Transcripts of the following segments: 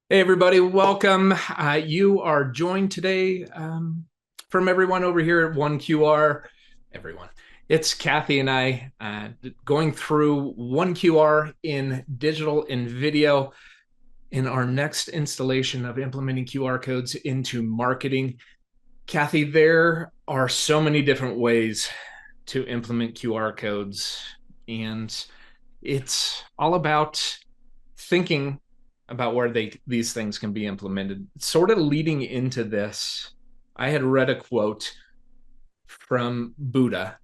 Hey, everybody, welcome. You are joined today from everyone over here at 1QR. Everyone. It's Kathy and I going through 1QR in digital and video in our next installation of implementing QR codes into marketing. Kathy, there are so many different ways to implement QR codes, and it's all about thinking about where these things can be implemented. Sort of leading into this, I had read a quote from Buddha,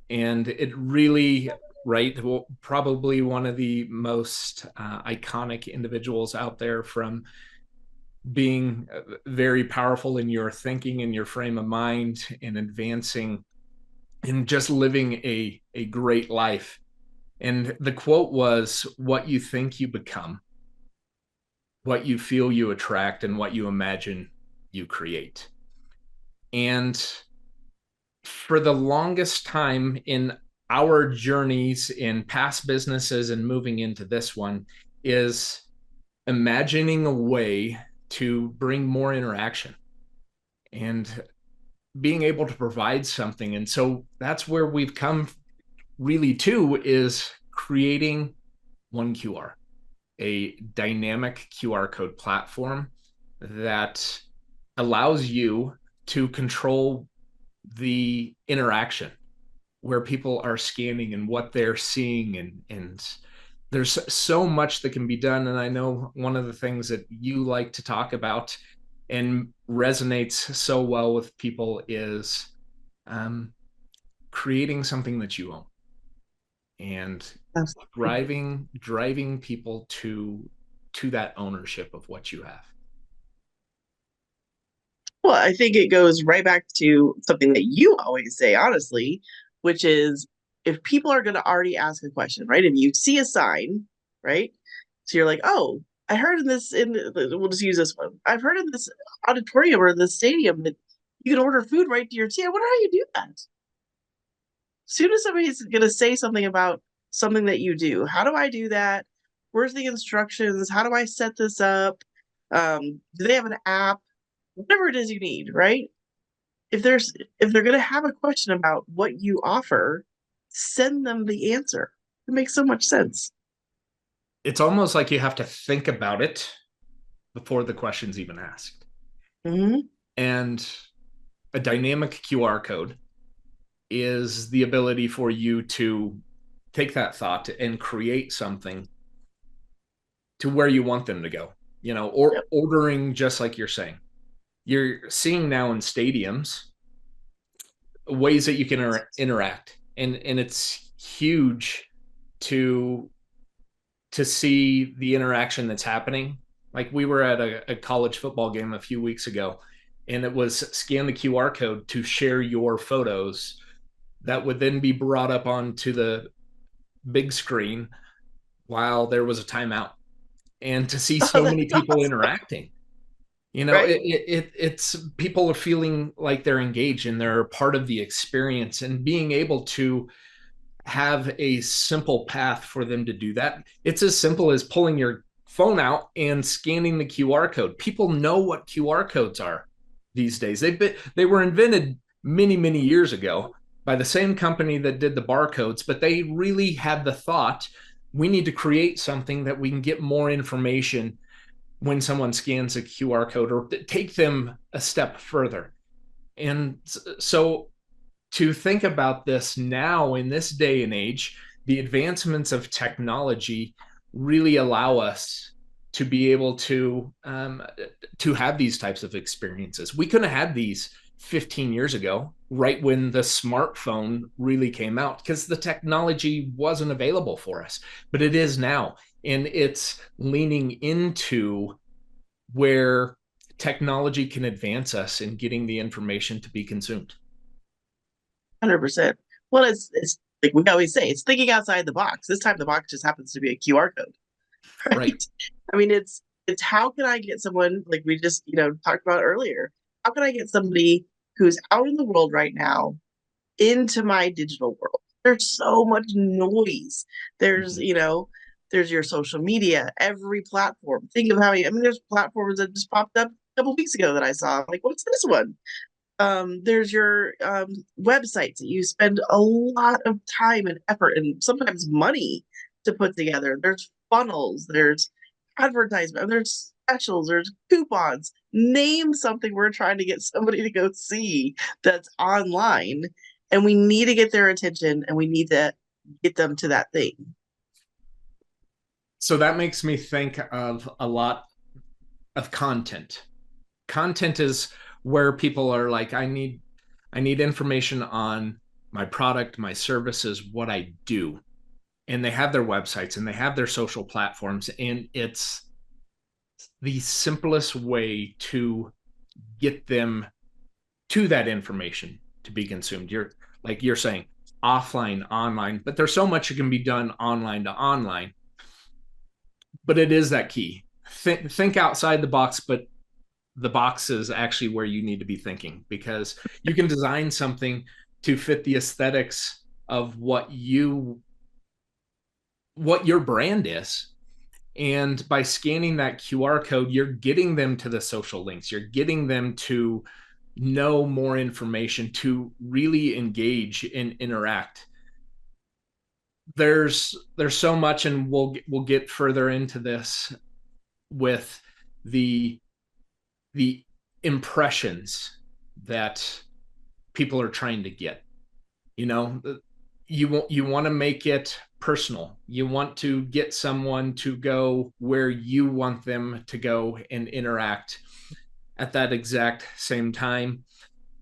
and it really, right, well, probably one of the most iconic individuals out there, from being very powerful in your thinking and your frame of mind and advancing and just living a great life. And the quote was, "What you think you become, what you feel you attract, and what you imagine you create." And for the longest time in our journeys in past businesses and moving into this one is imagining a way to bring more interaction and being able to provide something. And so that's where we've come really to, is creating 1QR, a dynamic QR code platform that allows you to control the interaction, where people are scanning and what they're seeing, and there's so much that can be done. And I know one of the things that you like to talk about and resonates so well with people is um, creating something that you own and Absolutely. driving people to that ownership of what you have. Well, I think it goes right back to something that you always say, honestly, which is if people are going to already ask a question, right? If you see a sign, right? So you're like, oh, I heard in this, we'll just use this one. I've heard in this auditorium or this stadium that you can order food right to your tea. I wonder how you do that. As soon as somebody's going to say something about something that you do, how do I do that? Where's the instructions? How do I set this up? Do they have an app? Whatever it is you need, right? If they're going to have a question about what you offer, send them the answer. It makes so much sense. It's almost like you have to think about it before the question's even asked. Hmm. And a dynamic QR code is the ability for you to take that thought and create something to where you want them to go, or Yep. ordering, just like you're saying. You're seeing now in stadiums ways that you can interact, and it's huge to see the interaction that's happening. Like, we were at a college football game a few weeks ago, and it was scan the QR code to share your photos that would then be brought up onto the big screen while there was a timeout, and to see Oh, so many that's people awesome, interacting. right? It's people are feeling like they're engaged and they're part of the experience, and being able to have a simple path for them to do that. It's as simple as pulling your phone out and scanning the QR code. People know what QR codes are these days. They were invented many years ago by the same company that did the barcodes, but they really had the thought, we need to create something that we can get more information when someone scans a QR code, or take them a step further. And so, to think about this now in this day and age, the advancements of technology really allow us to be able to have these types of experiences. We couldn't have had these 15 years ago, right when the smartphone really came out, because the technology wasn't available for us, but it is now. And it's leaning into where technology can advance us in getting the information to be consumed. 100%. Well, it's like we always say, it's thinking outside the box. This time the box just happens to be a QR code, Right. right? I mean, it's how can I get someone like we just talked about earlier? How can I get somebody who's out in the world right now into my digital world? There's so much noise. There's Mhm. There's your social media, every platform. Think of how I mean, there's platforms that just popped up a couple weeks ago that I saw. I'm like, what's this one? There's your websites that you spend a lot of time and effort and sometimes money to put together. There's funnels, there's advertisement, there's specials, there's coupons. Name something we're trying to get somebody to go see that's online, and we need to get their attention and we need to get them to that thing. So that makes me think of a lot of content. Content is where people are like, I need information on my product, my services, what I do. And they have their websites and they have their social platforms, and it's the simplest way to get them to that information to be consumed. You're like you're saying, offline, online, but there's so much that can be done online to online. But it is that key. Think outside the box, but the box is actually where you need to be thinking, because you can design something to fit the aesthetics of what your brand is. And by scanning that QR code, you're getting them to the social links, you're getting them to know more information, to really engage and interact. There's so much, and we'll get further into this with the the impressions that people are trying to get. You know, you want to make it personal. You want to get someone to go where you want them to go and interact at that exact same time.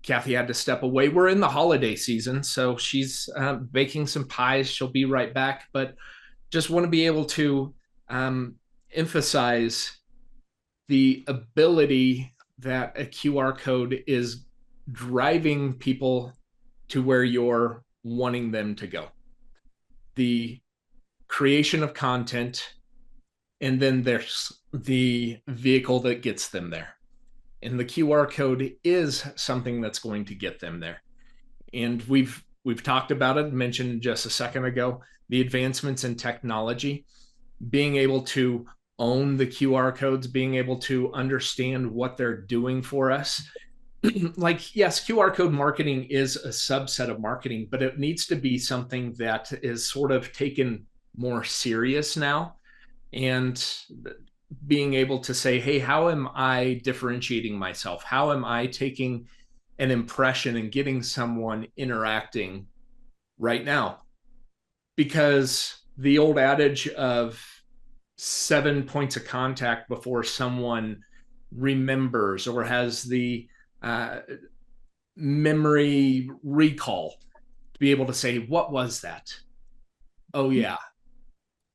Kathy had to step away. We're in the holiday season, so she's baking some pies. She'll be right back, but just want to be able to um, emphasize the ability that a QR code is driving people to where you're wanting them to go. The creation of content, and then there's the vehicle that gets them there. And the QR code is something that's going to get them there. And we've talked about it, mentioned just a second ago, the advancements in technology, being able to own the QR codes, being able to understand what they're doing for us. Like, yes, QR code marketing is a subset of marketing, but it needs to be something that is sort of taken more serious now. And being able to say, hey, how am I differentiating myself? How am I taking an impression and getting someone interacting right now? Because the old adage of 7 points of contact before someone remembers or has the uh, memory recall to be able to say, what was that? Oh, yeah.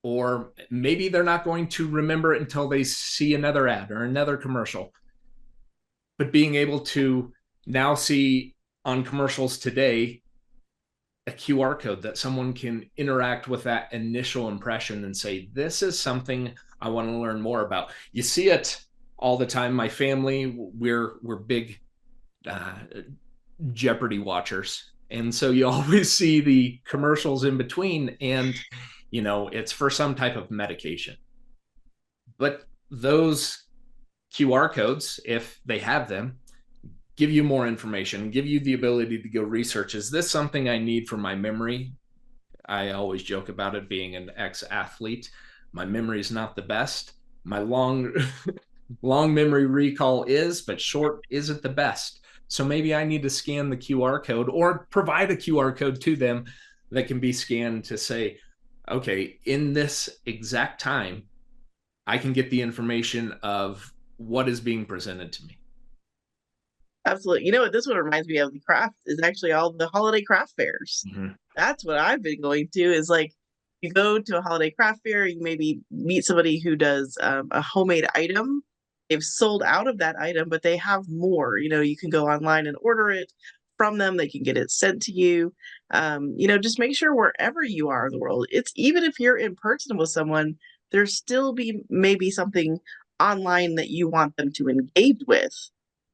Or maybe they're not going to remember it until they see another ad or another commercial. But being able to now see on commercials today a QR code that someone can interact with that initial impression and say, this is something I want to learn more about. You see it all the time. My family, we're big uh, Jeopardy watchers. And so you always see the commercials in between, and it's for some type of medication. But those QR codes, if they have them, give you more information, give you the ability to go research. Is this something I need for my memory? I always joke about it being an ex-athlete. My memory is not the best. My long long memory recall is, but short isn't the best. So maybe I need to scan the QR code or provide a QR code to them that can be scanned to say, okay, in this exact time, I can get the information of what is being presented to me. Absolutely. You know what this one reminds me of? The craft is actually all the holiday craft fairs. Mm-hmm. That's what I've been going to, is like you go to a holiday craft fair, you maybe meet somebody who does a homemade item. They've sold out of that item, but they have more. You can go online and order it from them. They can get it sent to you. Just make sure wherever you are in the world, it's even if you're in person with someone, there's still be maybe something online that you want them to engage with.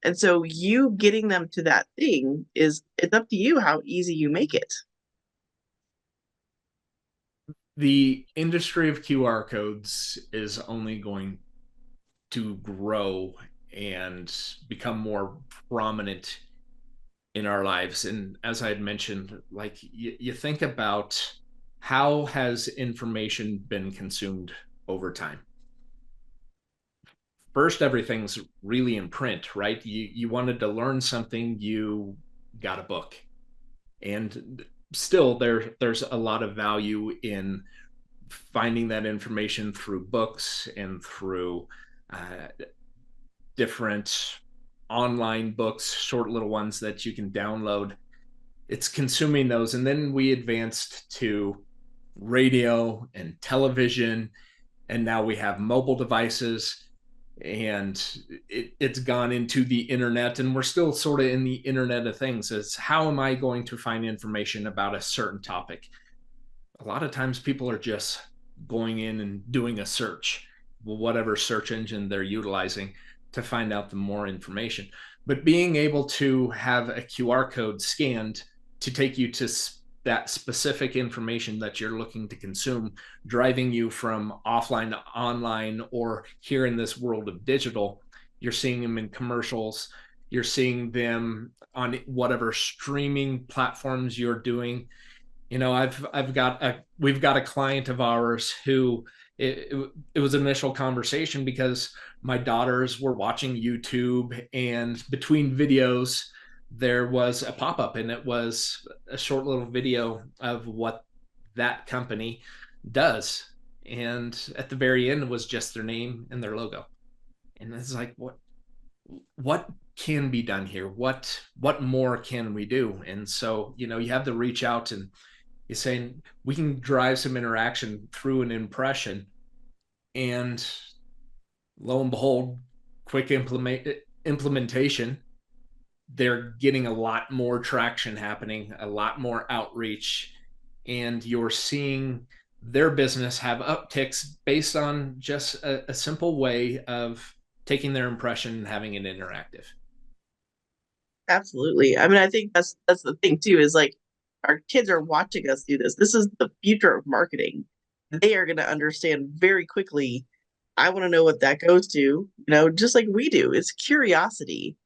And so you getting them to that thing it's up to you how easy you make it. The industry of QR codes is only going to grow and become more prominent in our lives. And as I had mentioned, like you think about how has information been consumed over time. First, everything's really in print, right? You wanted to learn something, you got a book. And still there's a lot of value in finding that information through books and through uh, different online books, short little ones that you can download. It's consuming those. And then we advanced to radio and television, and now we have mobile devices, and it's gone into the internet, and we're still sort of in the internet of things. It's how am I going to find information about a certain topic? A lot of times people are just going in and doing a search, whatever search engine they're utilizing, to find out the more information. But being able to have a QR code scanned to take you to that specific information that you're looking to consume, driving you from offline to online, or here in this world of digital, you're seeing them in commercials, you're seeing them on whatever streaming platforms you're doing. We've got a client of ours who it was an initial conversation because my daughters were watching YouTube, and between videos there was a pop-up, and it was a short little video of what that company does, and at the very end was just their name and their logo. And it's like, what can be done here? What more can we do? And so you have to reach out, and you're saying we can drive some interaction through an impression, and lo and behold, quick implementation, they're getting a lot more traction happening, a lot more outreach, and you're seeing their business have upticks based on just a simple way of taking their impression and having it interactive. Absolutely. I mean, I think that's the thing too, is like our kids are watching us do this. This is the future of marketing. They are going to understand very quickly. I want to know what that goes to, just like we do. It's curiosity.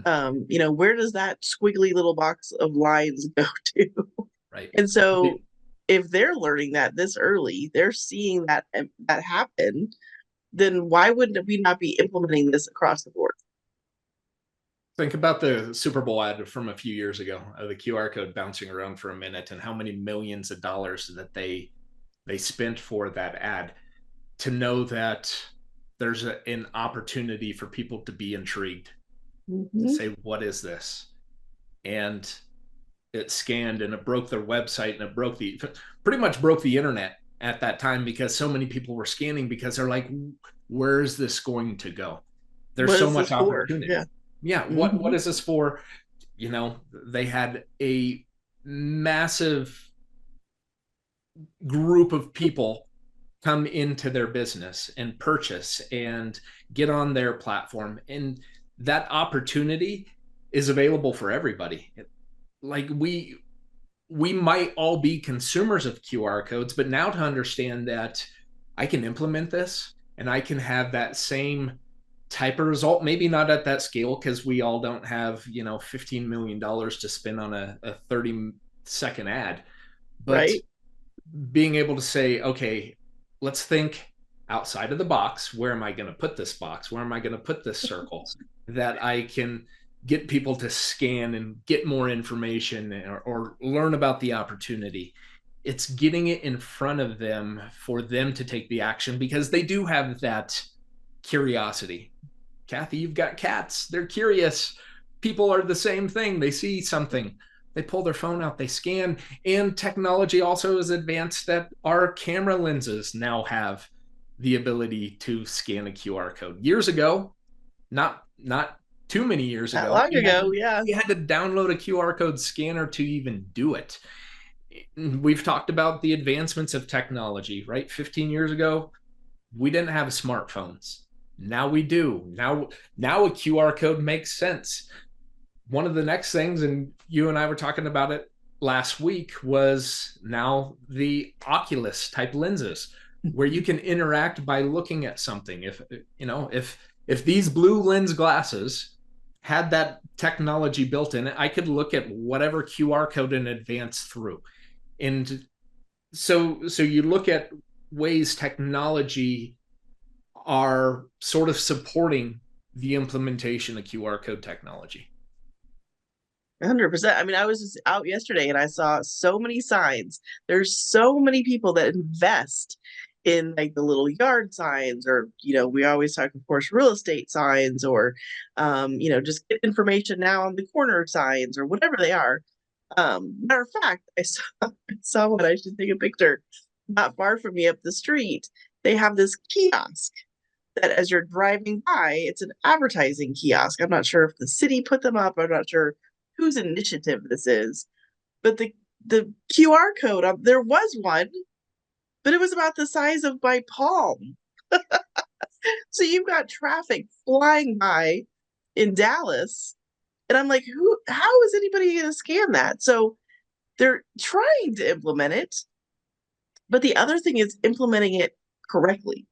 Mhm. Where does that squiggly little box of lines go to? Right. And so if they're learning that this early, they're seeing that happen, then why wouldn't we not be implementing this across the board? Think about the Super Bowl ad from a few years ago, the QR code bouncing around for a minute, and how many millions of dollars that they spent for that ad. To know that there's an opportunity for people to be intrigued, to Mhm. say, what is this? And it scanned, and it broke their website, and it pretty much broke the internet at that time, because so many people were scanning, because they're like, where is this going to go? There's What so is this much for? Yeah. opportunity. Yeah, what Mhm. is this for? They had a massive group of people come into their business and purchase and get on their platform, and that opportunity is available for everybody. Like we might all be consumers of QR codes, but now to understand that I can implement this and I can have that same type of result, maybe not at that scale, because we all don't have $15 million to spend on a 30-second ad, but Right. being able to say, okay, let's think outside of the box. Where am I going to put this box? Where am I going to put this circle, that I can get people to scan and get more information, or learn about the opportunity? It's getting it in front of them for them to take the action, because they do have that curiosity. Kathy, you've got cats. They're curious. People are the same thing. They see something, they pull their phone out, they scan. And technology also is advanced that our camera lenses now have the ability to scan a QR code. Years ago, not too many years That ago, long ago, yeah. you had to download a QR code scanner to even do it. We've talked about the advancements of technology, right? 15 years ago, we didn't have smartphones. Now we do. Now a QR code makes sense. One of the next things, and you and I were talking about it last week was now the Oculus type lenses, where you can interact by looking at something. If you know, if these blue lens glasses had that technology built in it, I could look at whatever QR code and advance through. And so you look at ways technology are sort of supporting the implementation of QR code technology. 100%. I mean, I was just out yesterday and I saw so many signs. There's so many people that invest in like the little yard signs, or we always talk, of course, real estate signs, or just get information now on the corner signs or whatever they are. Matter of fact, I saw I saw one. I should take a picture. Not far from me up the street, they have this kiosk that as you're driving by, it's an advertising kiosk. I'm not sure if the city put them up. I'm not sure whose initiative this is, but the QR code there was one, but it was about the size of my palm. So you've got traffic flying by in Dallas, and I'm like, how is anybody going to scan that? So they're trying to implement it, but the other thing is implementing it correctly.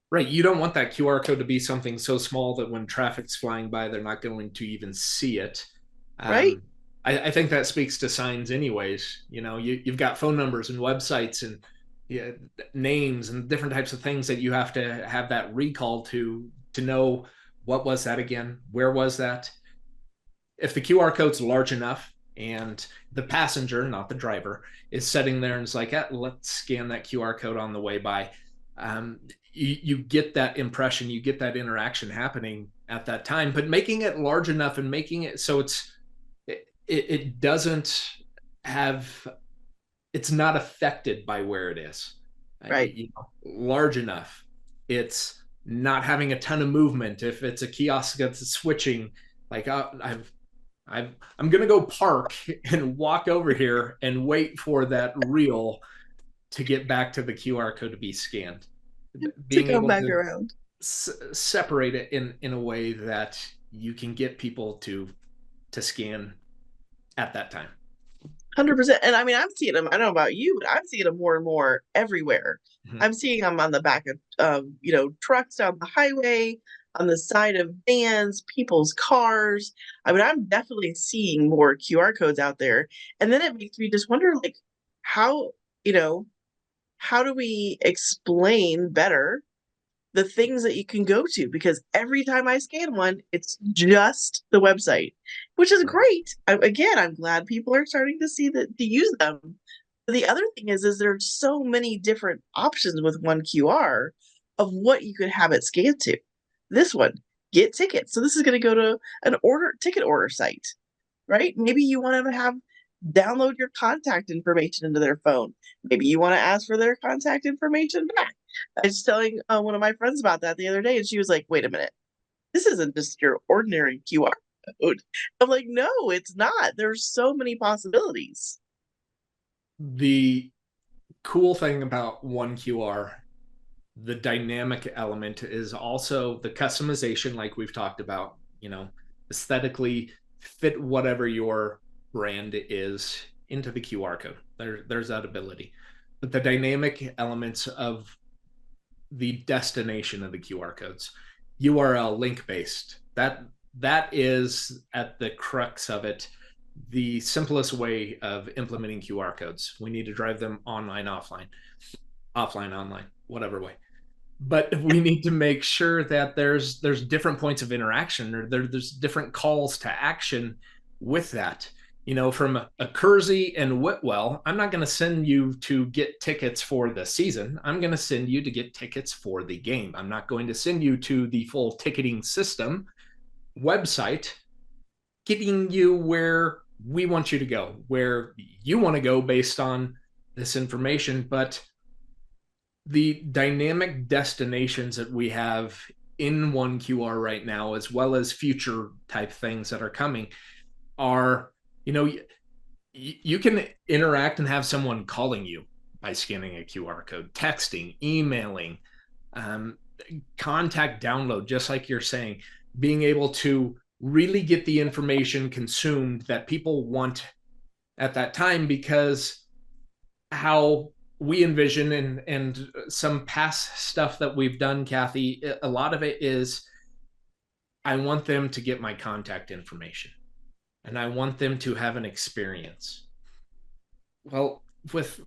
Right. You don't want that QR code to be something so small that when traffic's flying by, they're not going to even see it. Right? I think that speaks to signs, anyways. You've got phone numbers and websites and yeah, names and different types of things that you have to have that recall to know what was that again? Where was that? If the QR code's large enough and the passenger, not the driver, is sitting there and it's like, let's scan that QR code on the way by. You get that impression, you get that interaction happening at that time, but making it large enough and making it so it doesn't have, it's not affected by where it is. Right. Large enough. It's not having a ton of movement. If it's a kiosk that's switching, like I'm gonna go park and walk over here and wait for that reel to get back to the QR code to be scanned. To Being come able back to around. separate it in a way that you can get people to scan at that time. 100%. And I mean, I'm seeing them. I don't know about you, but I'm seeing them more and more everywhere. Mhm. I'm seeing them on the back of trucks down the highway, on the side of vans, people's cars. I mean, I'm definitely seeing more QR codes out there. And then it makes me just wonder, like, how, you know, how do we explain better the things that you can go to? Because every time I scan one, it's just the website, which is great. Again, I'm glad people are starting to see that, to use them. But the other thing is there's so many different options with one QR of what you could have it scanned to. This one, get tickets. So this is going to go to an ticket order site, right? Maybe you want to have download your contact information into their phone. Maybe you want to ask for their contact information back. I was telling one of my friends about that the other day, and she was like, "Wait a minute, this isn't just your ordinary QR code." I'm like, "No, it's not. There's so many possibilities." The cool thing about one QR, the dynamic element, is also the customization, like we've talked about. Aesthetically fit whatever your brand is into the QR code. There's that ability, but the dynamic elements of the destination of the QR codes, URL link based. That is at the crux of it. The simplest way of implementing QR codes. We need to drive them online, offline, online, whatever way. But we need to make sure that there's different points of interaction, or there's different calls to action with that. From a Kersey and Whitwell, I'm not going to send you to get tickets for the season. I'm going to send you to get tickets for the game. I'm not going to send you to the full ticketing system website, getting you where we want you to go, where you want to go based on this information. But the dynamic destinations that we have in one QR right now, as well as future type things that are coming, are, you can interact and have someone calling you by scanning a QR code, texting, emailing, contact download, just like you're saying, being able to really get the information consumed that people want at that time, because how we envision and some past stuff that we've done, Kathy, a lot of it is I want them to get my contact information and I want them to have an experience. Well, with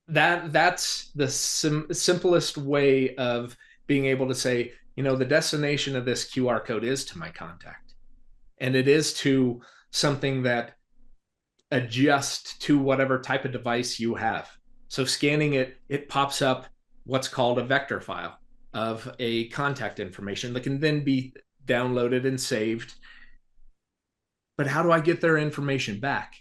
that's the simplest way of being able to say, the destination of this QR code is to my contact, and it is to something that adjusts to whatever type of device you have. So scanning it, it pops up what's called a vector file of a contact information that can then be downloaded and saved. But how do I get their information back?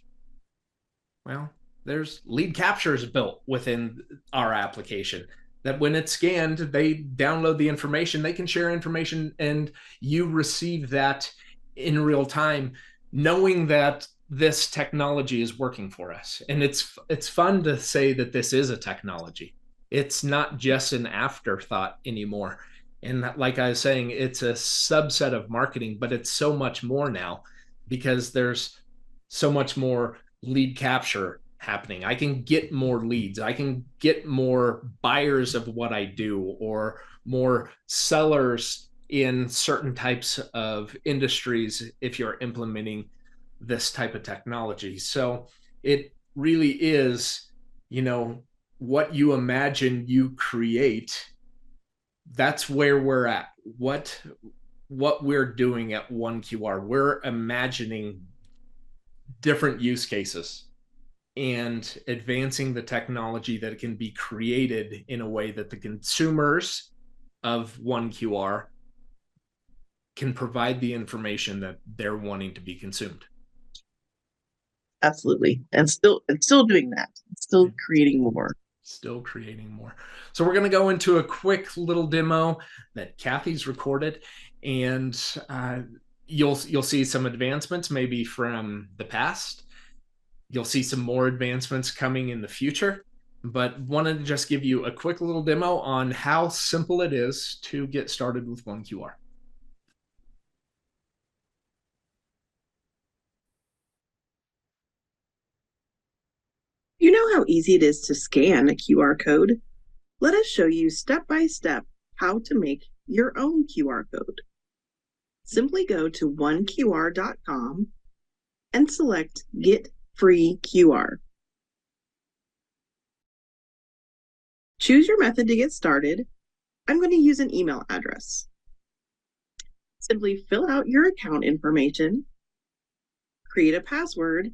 Well, there's lead captures built within our application that when it's scanned, they download the information, they can share information, and you receive that in real time, knowing that this technology is working for us. And it's fun to say that this is a technology. It's not just an afterthought anymore. And like I was saying, it's a subset of marketing, but it's so much more now because there's so much more lead capture happening. I can get more leads. I can get more buyers of what I do, or more sellers in certain types of industries if you're implementing this type of technology. So it really is, what you imagine you create. That's where we're at. What we're doing at 1QR, we're imagining different use cases and advancing the technology that can be created in a way that the consumers of 1QR can provide the information that they're wanting to be consumed. Absolutely. And still doing that. It's still creating more. Still creating more. So we're going to go into a quick little demo that Kathy's recorded, and you'll see some advancements maybe from the past. You'll see some more advancements coming in the future, but wanted to just give you a quick little demo on how simple it is to get started with 1QR. You know how easy it is to scan a QR code? Let us show you step by step how to make your own QR code. Simply go to oneqr.com and select Get Free QR. Choose your method to get started. I'm going to use an email address. Simply fill out your account information, create a password,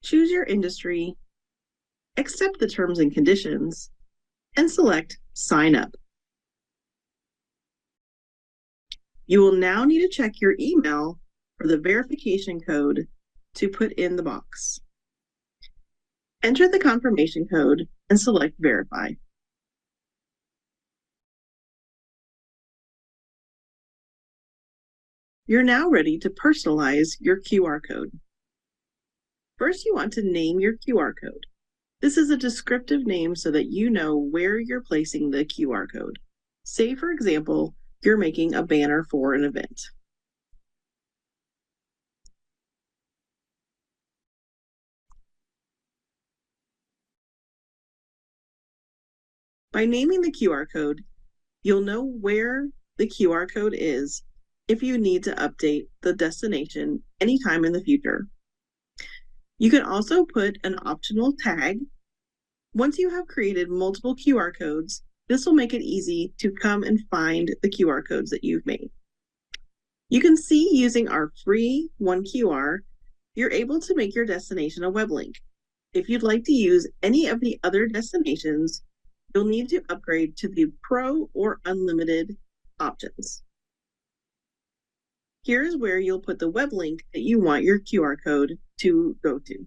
choose your industry, accept the terms and conditions, and select Sign Up. You will now need to check your email for the verification code to put in the box. Enter the confirmation code and select Verify. You're now ready to personalize your QR code. First, you want to name your QR code. This is a descriptive name so that you know where you're placing the QR code. Say, for example, you're making a banner for an event. By naming the QR code, you'll know where the QR code is if you need to update the destination anytime in the future. You can also put an optional tag. Once you have created multiple QR codes, this will make it easy to come and find the QR codes that you've made. You can see using our free 1QR, you're able to make your destination a web link. If you'd like to use any of the other destinations, you'll need to upgrade to the Pro or Unlimited options. Here's where you'll put the web link that you want your QR code to go to.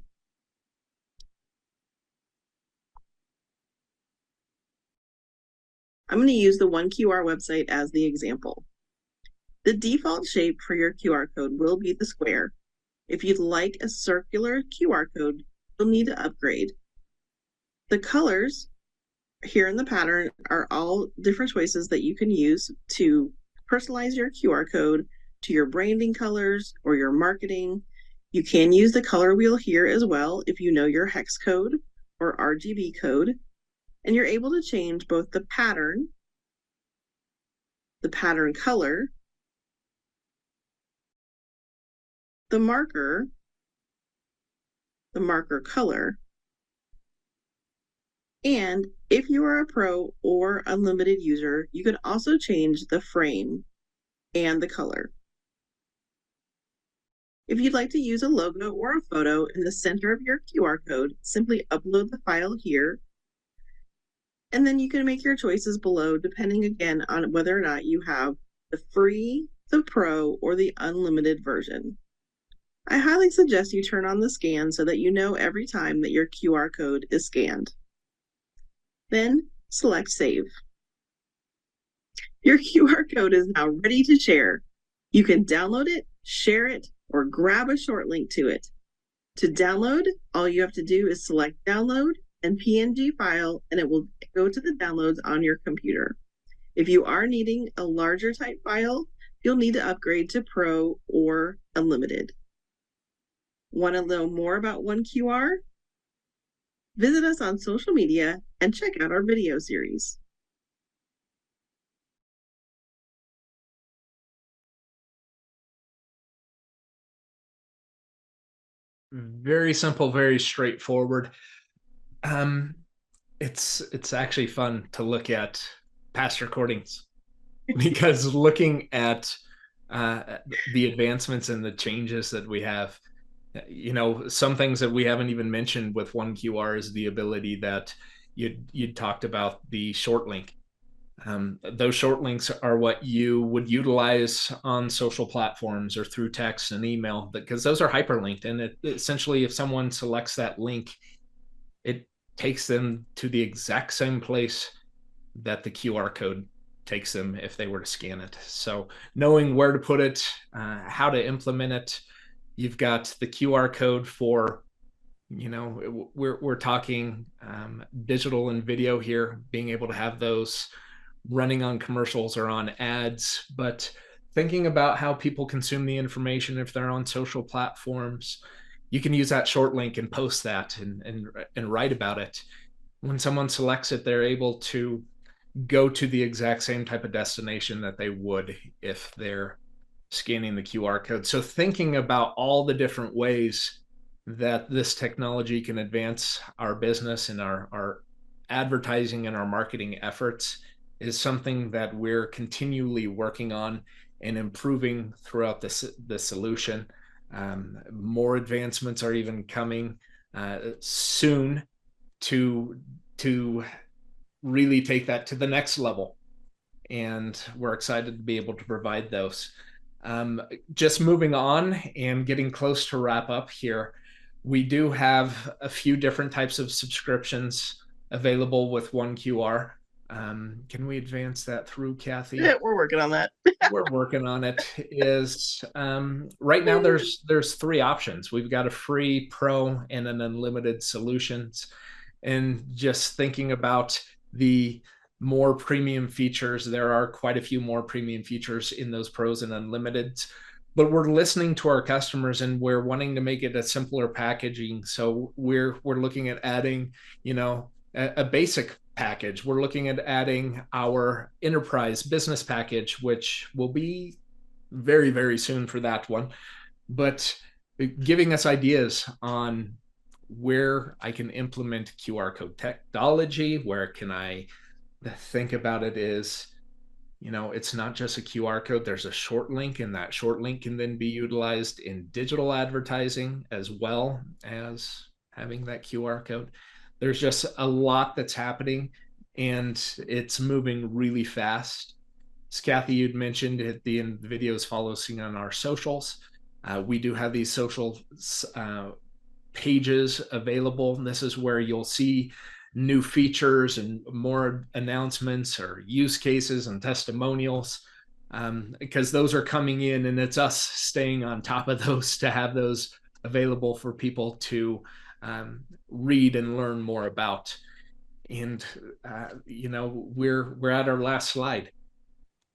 I'm going to use the 1QR website as the example. The default shape for your QR code will be the square. If you'd like a circular QR code, you'll need to upgrade. The colors here in the pattern are all different choices that you can use to personalize your QR code to your branding colors or your marketing. You can use the color wheel here as well if you know your hex code or RGB code, and you're able to change both the pattern color, the marker color, and if you are a pro or unlimited user, you can also change the frame and the color. If you'd like to use a logo or a photo in the center of your QR code, simply upload the file here, and then you can make your choices below depending again on whether or not you have the free, the pro, or the unlimited version. I highly suggest you turn on the scan so that you know every time that your QR code is scanned. Then select Save. Your QR code is now ready to share. You can download it, share it, or grab a short link to it. To download, all you have to do is select Download and PNG file, and it will go to the downloads on your computer. If you are needing a larger type file, you'll need to upgrade to Pro or Unlimited. Want to know more about OneQR? Visit us on social media and check out our video series. Very simple, very straightforward. It's actually fun to look at past recordings because looking at the advancements and the changes that we have, some things that we haven't even mentioned with OneQR is the ability that you talked about, the short link. Those short links are what you would utilize on social platforms or through text and email, because those are hyperlinked. And essentially, if someone selects that link, it takes them to the exact same place that the QR code takes them if they were to scan it. So knowing where to put it, how to implement it, you've got the QR code for, we're talking digital and video here, being able to have those running on commercials or on ads, but thinking about how people consume the information if they're on social platforms, you can use that short link and post that and write about it. When someone selects it, they're able to go to the exact same type of destination that they would if they're scanning the QR code. So thinking about all the different ways that this technology can advance our business and our advertising and our marketing efforts is something that we're continually working on and improving throughout the solution. More advancements are even coming soon to really take that to the next level, and we're excited to be able to provide those. Just moving on and getting close to wrap up here, we do have a few different types of subscriptions available with OneQR. Can we advance that through, Kathy? Yeah, we're working on that. We're working on it. Is right now there's three options. We've got a free, pro, and an unlimited solutions. And just thinking about the more premium features, there are quite a few more premium features in those pros and unlimiteds. But we're listening to our customers and we're wanting to make it a simpler packaging. So we're looking at adding, a basic package. We're looking at adding our enterprise business package, which will be very, very soon for that one. But giving us ideas on where I can implement QR code technology, where can I think about it is, it's not just a QR code, there's a short link, and that short link can then be utilized in digital advertising as well as having that QR code. There's just a lot that's happening and it's moving really fast. As Kathy, you'd mentioned at the end of the videos, following on our socials. We do have these social pages available. And this is where you'll see new features and more announcements or use cases and testimonials, because those are coming in and it's us staying on top of those to have those available for people to read and learn more about. And we're at our last slide.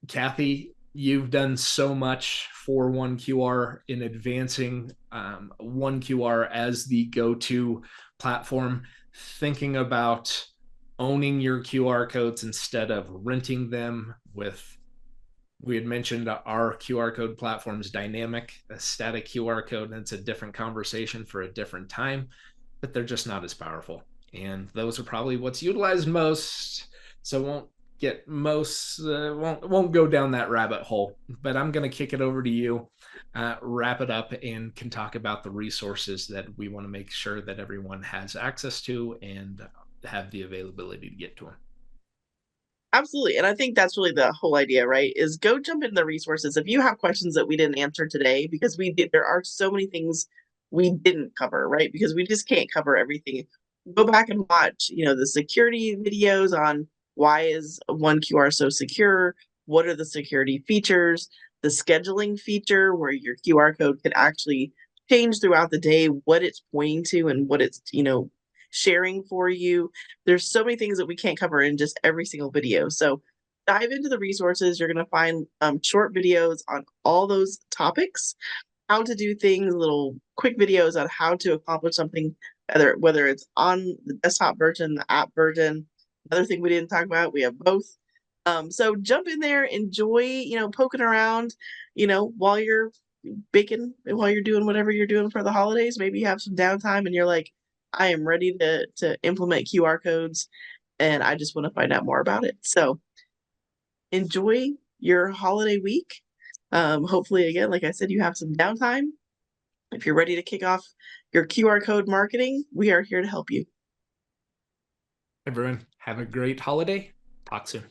Kathy, you've done so much for OneQR in advancing OneQR as the go-to platform, thinking about owning your QR codes instead of renting them. We had mentioned our QR code platform is dynamic, a static QR code, and it's a different conversation for a different time, but they're just not as powerful. And those are probably what's utilized most. So won't go down that rabbit hole. But I'm going to kick it over to you, wrap it up, and can talk about the resources that we want to make sure that everyone has access to and have the availability to get to them. Absolutely. And I think that's really the whole idea, right? Is go jump into the resources. If you have questions that we didn't answer today, because there are so many things we didn't cover, right? Because we just can't cover everything. Go back and watch, the security videos on why is OneQR so secure? What are the security features? The scheduling feature where your QR code can actually change throughout the day what it's pointing to and what it's, sharing for you. There's so many things that we can't cover in just every single video. So dive into the resources. You're going to find short videos on all those topics, how to do things, little quick videos on how to accomplish something, whether it's on the desktop version, the app version. Another thing we didn't talk about, we have both. So jump in there, enjoy, poking around, while you're baking, while you're doing whatever you're doing for the holidays. Maybe you have some downtime and you're like, I am ready to implement QR codes and I just want to find out more about it. So enjoy your holiday week. Hopefully, again, like I said, you have some downtime. If you're ready to kick off your QR code marketing, we are here to help you. Everyone, have a great holiday. Talk soon.